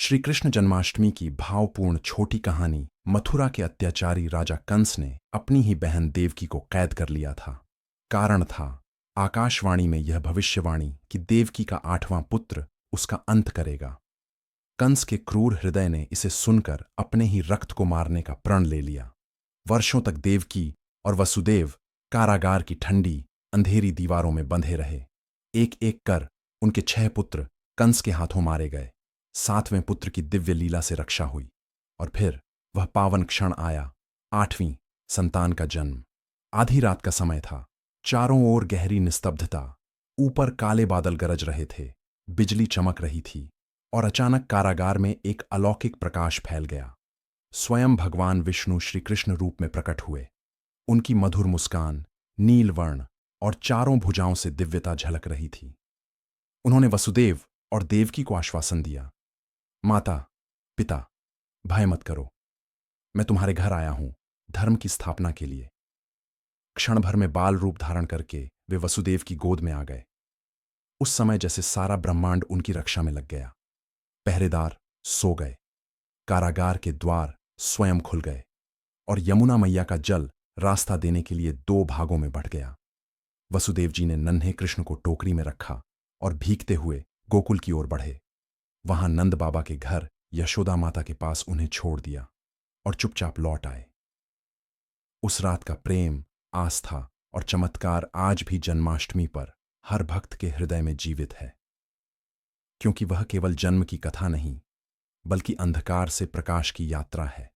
श्री कृष्ण जन्माष्टमी की भावपूर्ण छोटी कहानी। मथुरा के अत्याचारी राजा कंस ने अपनी ही बहन देवकी को कैद कर लिया था। कारण था आकाशवाणी में यह भविष्यवाणी कि देवकी का 8वां पुत्र उसका अंत करेगा। कंस के क्रूर हृदय ने इसे सुनकर अपने ही रक्त को मारने का प्रण ले लिया। वर्षों तक देवकी और वसुदेव कारागार की ठंडी अंधेरी दीवारों में बंधे रहे। एक एक कर उनके 6 पुत्र कंस के हाथों मारे गए। 7वें पुत्र की दिव्य लीला से रक्षा हुई और फिर वह पावन क्षण आया, 8वीं संतान का जन्म। आधी रात का समय था। चारों ओर गहरी निस्तब्धता। ऊपर काले बादल गरज रहे थे, बिजली चमक रही थी और अचानक कारागार में एक अलौकिक प्रकाश फैल गया। स्वयं भगवान विष्णु श्री कृष्ण रूप में प्रकट हुए। उनकी मधुर मुस्कान, नील वर्ण और चारों भुजाओं से दिव्यता झलक रही थी। उन्होंने वसुदेव और देवकी को आश्वासन दिया, माता, पिता, भय मत करो, मैं तुम्हारे घर आया हूं धर्म की स्थापना के लिए। क्षण भर में बाल रूप धारण करके वे वसुदेव की गोद में आ गए। उस समय जैसे सारा ब्रह्मांड उनकी रक्षा में लग गया। पहरेदार सो गए, कारागार के द्वार स्वयं खुल गए और यमुना मैया का जल रास्ता देने के लिए 2 भागों में बढ़ गया। वसुदेव जी ने नन्हे कृष्ण को टोकरी में रखा और भीगते हुए गोकुल की ओर बढ़े। वहां नंद बाबा के घर यशोदा माता के पास उन्हें छोड़ दिया और चुपचाप लौट आए। उस रात का प्रेम, आस्था और चमत्कार आज भी जन्माष्टमी पर हर भक्त के हृदय में जीवित है, क्योंकि वह केवल जन्म की कथा नहीं, बल्कि अंधकार से प्रकाश की यात्रा है।